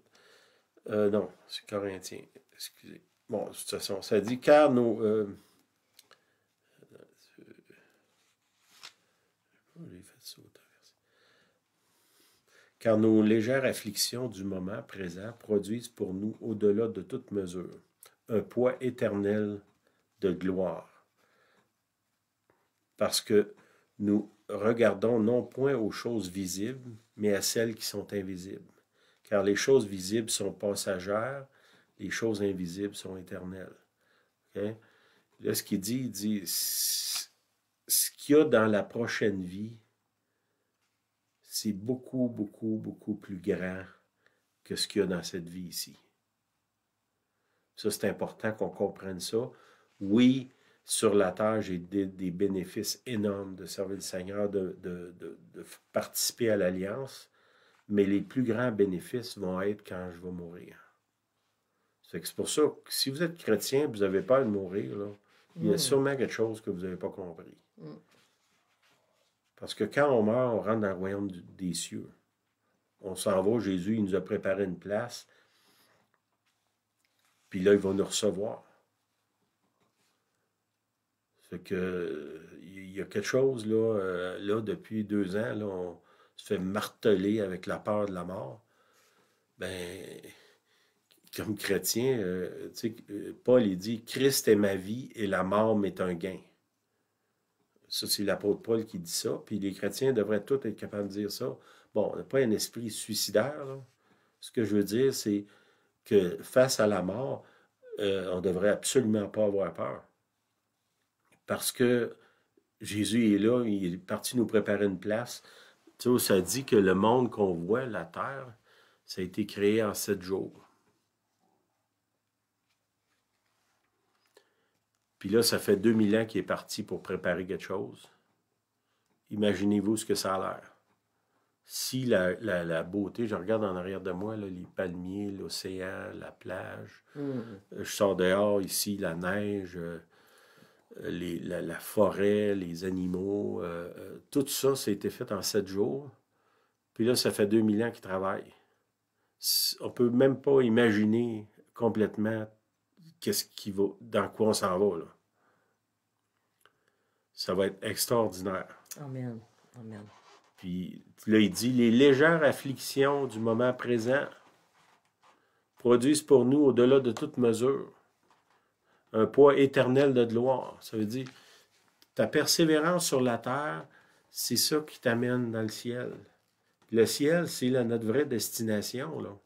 Non, c'est Corinthiens. Excusez. Bon, de toute façon, ça dit, car nos... j'ai fait sauter. Car nos légères afflictions du moment présent produisent pour nous, au-delà de toute mesure, un poids éternel de gloire. Parce que nous regardons non point aux choses visibles, mais à celles qui sont invisibles. Car les choses visibles sont passagères, les choses invisibles sont éternelles. Okay? Là, ce qu'il dit, il dit, ce qu'il y a dans la prochaine vie, c'est beaucoup, beaucoup, beaucoup plus grand que ce qu'il y a dans cette vie ici. Ça, c'est important qu'on comprenne ça. Oui, sur la terre, j'ai des bénéfices énormes de servir le Seigneur, de participer à l'Alliance, mais les plus grands bénéfices vont être quand je vais mourir. C'est pour ça que si vous êtes chrétien et vous n'avez peur de mourir, là, il y a sûrement quelque chose que vous n'avez pas compris. Parce que quand on meurt, on rentre dans le royaume des cieux. On s'en va, Jésus, il nous a préparé une place. Puis là, il va nous recevoir. Fait que, il y a quelque chose, là, depuis 2 ans, là, on se fait marteler avec la peur de la mort. Ben, comme chrétien, tu sais, Paul, il dit, Christ est ma vie et la mort m'est un gain. Ça, c'est l'apôtre Paul qui dit ça. Puis les chrétiens devraient tous être capables de dire ça. Bon, on n'a pas un esprit suicidaire, là. Ce que je veux dire, c'est que face à la mort, on ne devrait absolument pas avoir peur. Parce que Jésus est là, il est parti nous préparer une place. Tu sais, ça dit que le monde qu'on voit, la terre, ça a été créé en 7 jours. Puis là, ça fait 2000 ans qu'il est parti pour préparer quelque chose. Imaginez-vous ce que ça a l'air. Si la beauté, je regarde en arrière de moi, là, les palmiers, l'océan, la plage, je sors dehors ici, la neige, la forêt, les animaux, tout ça, ça a été fait en 7 jours. Puis là, ça fait 2000 ans qu'ils travaillent. On ne peut même pas imaginer complètement dans quoi on s'en va, là. Ça va être extraordinaire. Amen. Amen. Puis là, il dit, les légères afflictions du moment présent produisent pour nous, au-delà de toute mesure, un poids éternel de gloire. Ça veut dire, ta persévérance sur la terre, c'est ça qui t'amène dans le ciel. Le ciel, c'est notre vraie destination, là.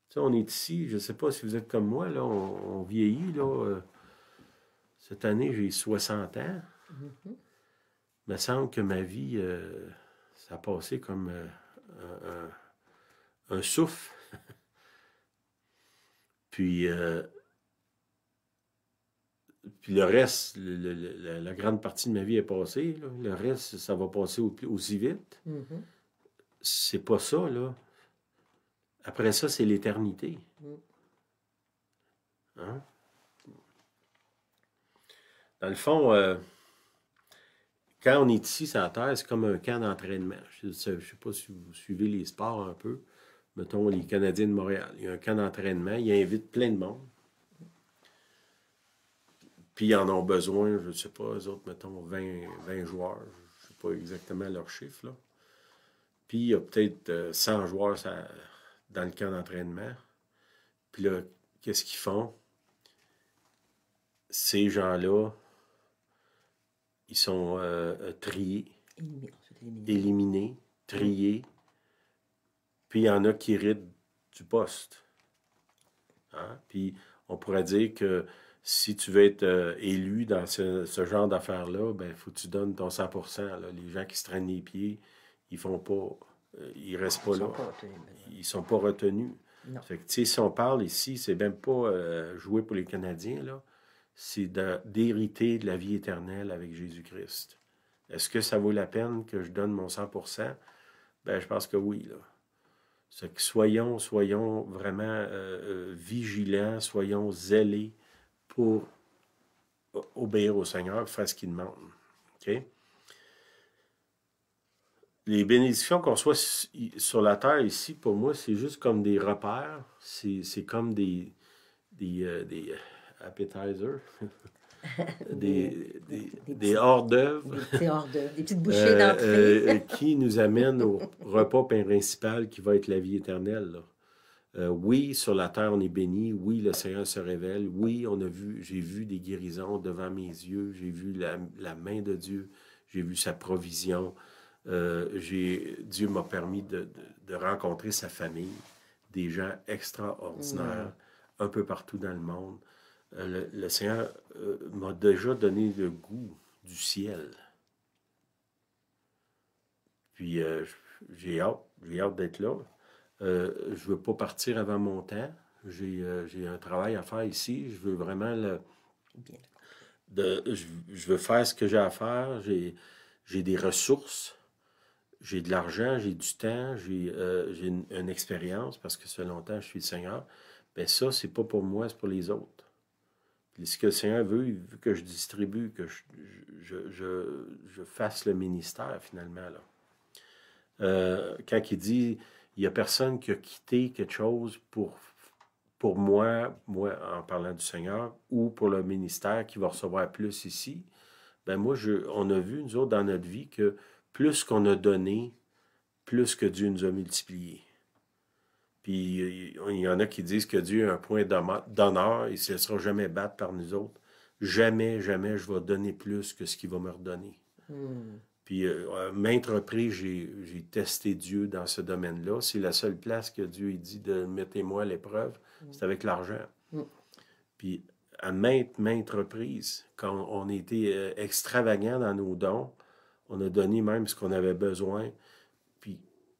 Tu sais, on est ici, je ne sais pas si vous êtes comme moi, là, on vieillit, là. Cette année, j'ai 60 ans. Il me semble que ma vie, ça a passé comme un souffle. Puis le reste, la grande partie de ma vie est passée, là. Le reste, ça va passer aussi vite. C'est pas ça, là. Après ça, c'est l'éternité. Hein? Dans le fond, quand on est ici sur la Terre, c'est comme un camp d'entraînement. Je ne sais pas si vous suivez les sports un peu. Mettons, les Canadiens de Montréal. Il y a un camp d'entraînement. Ils invitent plein de monde. Puis ils en ont besoin, je ne sais pas, eux autres, mettons, 20 joueurs. Je ne sais pas exactement leur chiffre, là. Puis il y a peut-être 100 joueurs dans le camp d'entraînement. Puis là, qu'est-ce qu'ils font? Ces gens-là, ils sont triés, éliminés, triés. Puis il y en a qui héritent du poste. Hein? Puis on pourrait dire que si tu veux être élu dans ce genre d'affaires-là, ben, il faut que tu donnes ton 100%. Là. Les gens qui se traînent les pieds, ils font pas, ils restent pas là. Ils sont pas retenus. Non. Fait que, tu sais, si on parle ici, c'est même pas jouer pour les Canadiens, là. C'est d'hériter de la vie éternelle avec Jésus-Christ. Est-ce que ça vaut la peine que je donne mon 100%? Ben, je pense que oui, là. C'est que soyons vraiment vigilants, soyons zélés pour obéir au Seigneur, faire ce qu'il demande. OK? Les bénédictions qu'on soit sur la terre ici, pour moi, c'est juste comme des repères. C'est comme des appetizers, des hors-d'œuvre. Des petits hors-d'œuvre, des petites bouchées d'entrée. Qui nous amènent au repas principal qui va être la vie éternelle, là. Oui, sur la terre, on est béni. Oui, le Seigneur se révèle. Oui, j'ai vu des guérisons devant mes yeux. J'ai vu la main de Dieu. J'ai vu sa provision. Dieu m'a permis de rencontrer sa famille, des gens extraordinaires, un peu partout dans le monde. Le Seigneur m'a déjà donné le goût du ciel. Puis j'ai hâte d'être là. Je ne veux pas partir avant mon temps. J'ai un travail à faire ici. Je veux vraiment je veux faire ce que j'ai à faire. J'ai des ressources. J'ai de l'argent, j'ai du temps, j'ai une expérience, parce que ça fait longtemps que je suis le Seigneur. Bien ça, c'est pas pour moi, c'est pour les autres. Puis ce que le Seigneur veut, il veut que je distribue, que je fasse le ministère, finalement, là. Quand il dit, il n'y a personne qui a quitté quelque chose pour moi, en parlant du Seigneur, ou pour le ministère qui va recevoir plus ici, ben moi, on a vu, nous autres, dans notre vie, que plus qu'on a donné, plus que Dieu nous a multiplié. Puis il y en a qui disent que Dieu a un point d'honneur et il ne se laissera jamais battre par nous autres. Jamais, jamais je vais donner plus que ce qu'il va me redonner. Puis maintes reprises, j'ai testé Dieu dans ce domaine-là. C'est la seule place que Dieu dit de mettez-moi à l'épreuve, c'est avec l'argent. Puis à maintes reprises, quand on était extravagant dans nos dons, on a donné même ce qu'on avait besoin. Puis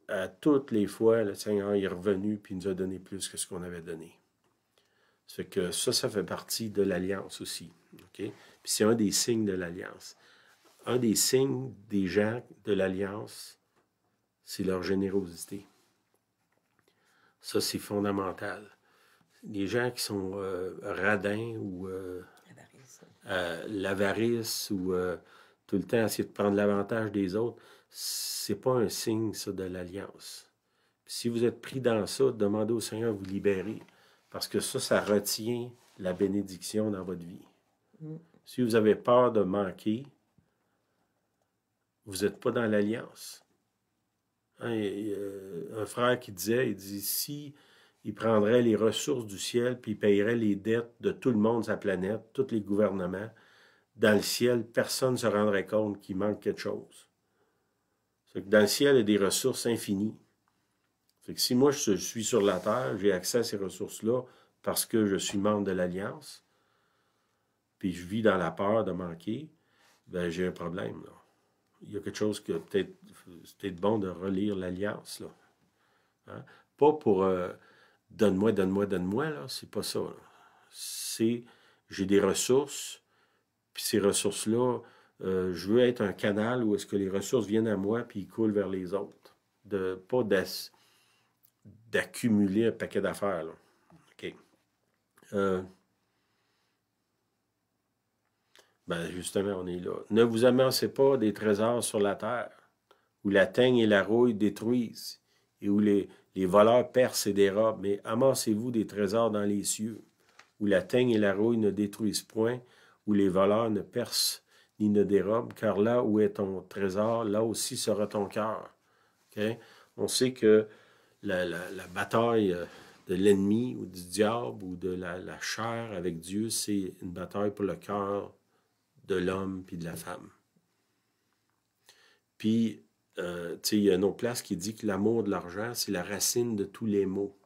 à toutes les fois, le Seigneur est revenu puis il nous a donné plus que ce qu'on avait donné. Ça fait que ça fait partie de l'alliance aussi. Okay? Puis c'est un des signes de l'alliance. Un des signes des gens de l'alliance, c'est leur générosité. Ça, c'est fondamental. Les gens qui sont radins ou l'avarice ou tout le temps essayer de prendre l'avantage des autres, c'est pas un signe, ça, de l'alliance. Puis si vous êtes pris dans ça, demandez au Seigneur de vous libérer, parce que ça retient la bénédiction dans votre vie. Si vous avez peur de manquer, vous n'êtes pas dans l'alliance. Hein, un frère qui disait, il dit, si il prendrait les ressources du ciel puis il payerait les dettes de tout le monde sur la planète, tous les gouvernements, dans le ciel, personne ne se rendrait compte qu'il manque quelque chose. C'est que dans le ciel, il y a des ressources infinies. C'est que si moi, je suis sur la terre, j'ai accès à ces ressources-là parce que je suis membre de l'Alliance, puis je vis dans la peur de manquer, ben j'ai un problème, là. Il y a quelque chose que c'est peut-être bon de relire l'Alliance, là. Hein? Pas pour donne-moi, là, c'est pas ça, là. C'est j'ai des ressources, puis ces ressources-là, je veux être un canal où est-ce que les ressources viennent à moi puis ils coulent vers les autres. Pas d'accumuler un paquet d'affaires, là. OK. Ben justement, on est là. Ne vous amassez pas des trésors sur la terre, où la teigne et la rouille détruisent, et où les voleurs percent et dérobent, mais amassez-vous des trésors dans les cieux, où la teigne et la rouille ne détruisent point, où les voleurs ne percent ni ne dérobent, car là où est ton trésor, là aussi sera ton cœur. Okay? On sait que la bataille de l'ennemi ou du diable ou de la chair avec Dieu, c'est une bataille pour le cœur de l'homme puis de la femme. Puis, tu sais, il y a une autre place qui dit que l'amour de l'argent, c'est la racine de tous les maux.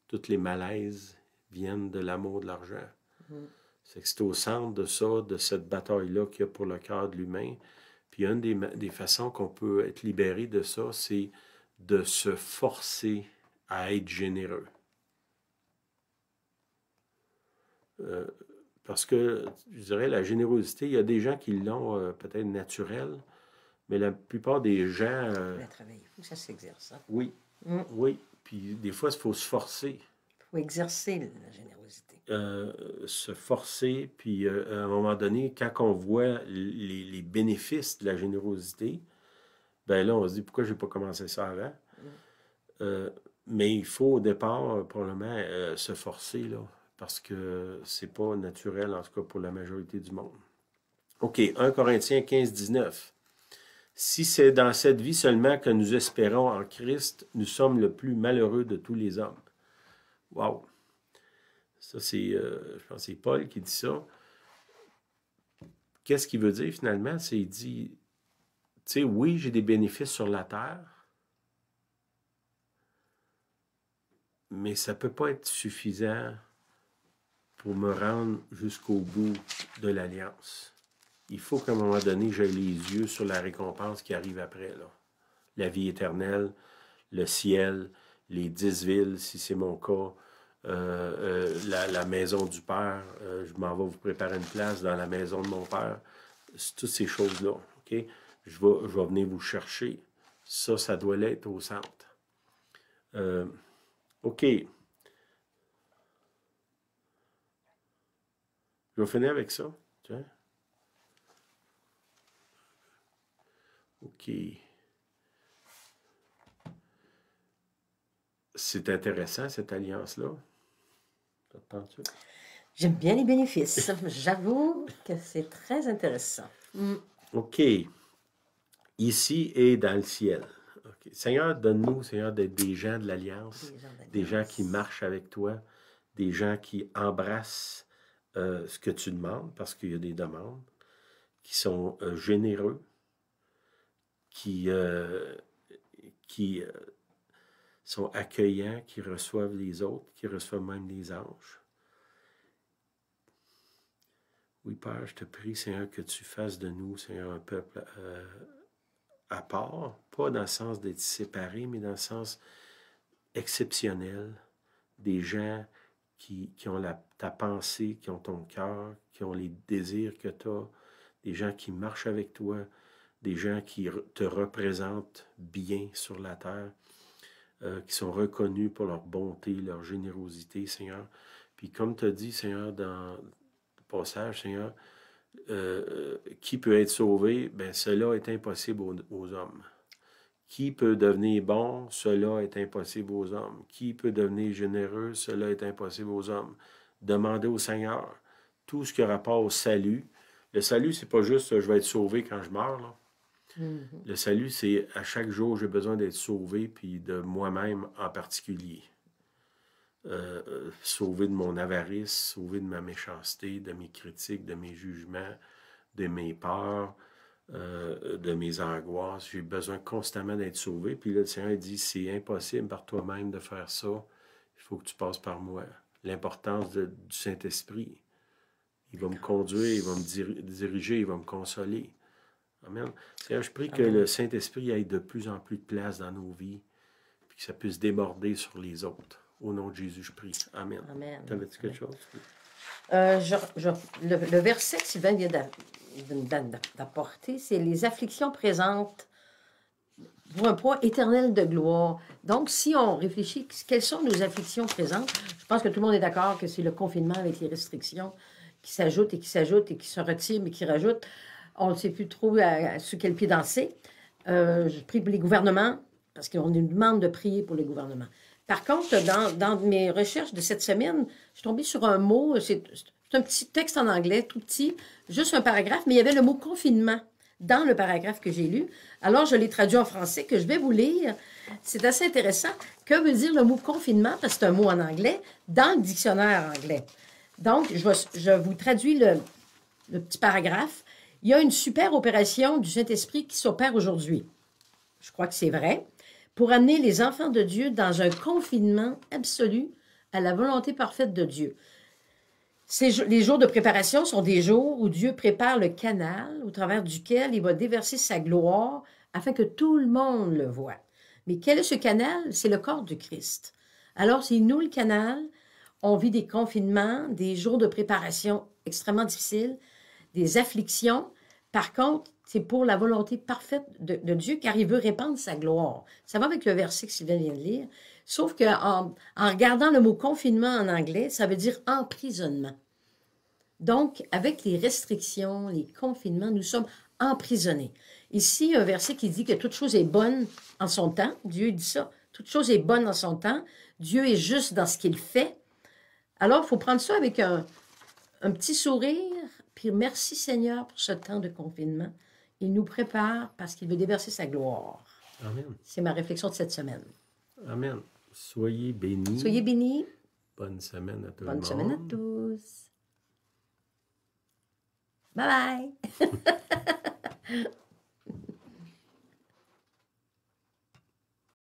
Toutes les malaises viennent de l'amour de l'argent. C'est au centre de ça, de cette bataille-là qu'il y a pour le cœur de l'humain. Puis une des façons qu'on peut être libéré de ça, c'est de se forcer à être généreux. Parce que, je dirais, la générosité, il y a des gens qui l'ont peut-être naturelle, mais la plupart des gens... Il faut la travailler, il faut que ça s'exerce. Hein? Oui, oui. Puis des fois, il faut se forcer. Il faut exercer la générosité. Se forcer, puis à un moment donné, quand on voit les bénéfices de la générosité, ben là, on se dit, pourquoi je n'ai pas commencé ça avant? Mais il faut au départ, probablement, se forcer, là, parce que c'est pas naturel, en tout cas pour la majorité du monde. OK, 1 Corinthiens 15, 19. Si c'est dans cette vie seulement que nous espérons en Christ, nous sommes le plus malheureux de tous les hommes. Wow! Ça, c'est, je pense que c'est Paul qui dit ça. Qu'est-ce qu'il veut dire finalement? C'est, il dit, tu sais, oui, j'ai des bénéfices sur la terre, mais ça ne peut pas être suffisant pour me rendre jusqu'au bout de l'alliance. Il faut qu'à un moment donné, j'aie les yeux sur la récompense qui arrive après, là. La vie éternelle, le ciel, les 10 villes, si c'est mon cas, la maison du Père, je m'en vais vous préparer une place dans la maison de mon Père. C'est toutes ces choses-là, OK? Je vais venir vous chercher. Ça doit l'être au centre. OK. Je vais finir avec ça. Tiens. OK. C'est intéressant, cette alliance-là. T'entends-tu? J'aime bien les bénéfices. J'avoue que c'est très intéressant. OK. Ici et dans le ciel. Okay. Seigneur, donne-nous, Seigneur, d'être des gens de l'alliance, des gens qui marchent avec toi, des gens qui embrassent ce que tu demandes, parce qu'il y a des demandes, qui sont généreux, qui sont accueillants, qui reçoivent les autres, qui reçoivent même les anges. Oui, Père, je te prie, Seigneur, que tu fasses de nous, Seigneur, un peuple à part, pas dans le sens d'être séparés, mais dans le sens exceptionnel, des gens qui ont ta pensée, qui ont ton cœur, qui ont les désirs que tu as, des gens qui marchent avec toi, des gens qui te représentent bien sur la terre, qui sont reconnus pour leur bonté, leur générosité, Seigneur. Puis comme tu as dit, Seigneur, dans le passage, Seigneur, qui peut être sauvé? Bien, cela est impossible aux hommes. Qui peut devenir bon? Cela est impossible aux hommes. Qui peut devenir généreux? Cela est impossible aux hommes. Demandez au Seigneur tout ce qui a rapport au salut. Le salut, c'est pas juste je vais être sauvé quand je meurs, là. Le salut, c'est à chaque jour, j'ai besoin d'être sauvé, puis de moi-même en particulier. Sauvé de mon avarice, sauvé de ma méchanceté, de mes critiques, de mes jugements, de mes peurs, de mes angoisses. J'ai besoin constamment d'être sauvé. Puis là, le Seigneur dit, c'est impossible par toi-même de faire ça. Il faut que tu passes par moi. L'importance du Saint-Esprit. Il va me conduire, il va me diriger, il va me consoler. Amen. Seigneur, je prie que le Saint-Esprit ait de plus en plus de place dans nos vies, puis que ça puisse déborder sur les autres. Au nom de Jésus, je prie. Amen. Amen. T'avais-tu quelque chose? Le verset que Sylvain vient d'apporter, c'est les afflictions présentes pour un poids éternel de gloire. Donc, si on réfléchit, quelles sont nos afflictions présentes? Je pense que tout le monde est d'accord que c'est le confinement avec les restrictions qui s'ajoutent et qui s'ajoutent et qui se retirent, mais qui rajoutent. On ne sait plus trop sur quel pied danser. Je prie pour les gouvernements, parce qu'on nous demande de prier pour les gouvernements. Par contre, dans mes recherches de cette semaine, je suis tombée sur un mot, c'est un petit texte en anglais, tout petit, juste un paragraphe, mais il y avait le mot « confinement » dans le paragraphe que j'ai lu. Alors, je l'ai traduit en français, que je vais vous lire. C'est assez intéressant. Que veut dire le mot « confinement » parce que c'est un mot en anglais, dans le dictionnaire anglais. Donc, je vous traduis le petit paragraphe. Il y a une super opération du Saint-Esprit qui s'opère aujourd'hui. Je crois que c'est vrai. Pour amener les enfants de Dieu dans un confinement absolu à la volonté parfaite de Dieu. Les jours de préparation sont des jours où Dieu prépare le canal au travers duquel il va déverser sa gloire afin que tout le monde le voie. Mais quel est ce canal? C'est le corps du Christ. Alors, c'est nous le canal. On vit des confinements, des jours de préparation extrêmement difficiles, des afflictions. Par contre, c'est pour la volonté parfaite de Dieu, car il veut répandre sa gloire. Ça va avec le verset que Sylvain vient de lire. Sauf qu'en regardant le mot confinement en anglais, ça veut dire emprisonnement. Donc, avec les restrictions, les confinements, nous sommes emprisonnés. Ici, un verset qui dit que toute chose est bonne en son temps. Dieu dit ça. Toute chose est bonne en son temps. Dieu est juste dans ce qu'il fait. Alors, il faut prendre ça avec un petit sourire, puis merci Seigneur pour ce temps de confinement. Il nous prépare parce qu'il veut déverser sa gloire. Amen. C'est ma réflexion de cette semaine. Amen. Soyez bénis. Soyez bénis. Bonne semaine à tout le monde. Bonne semaine à tous. Bye bye.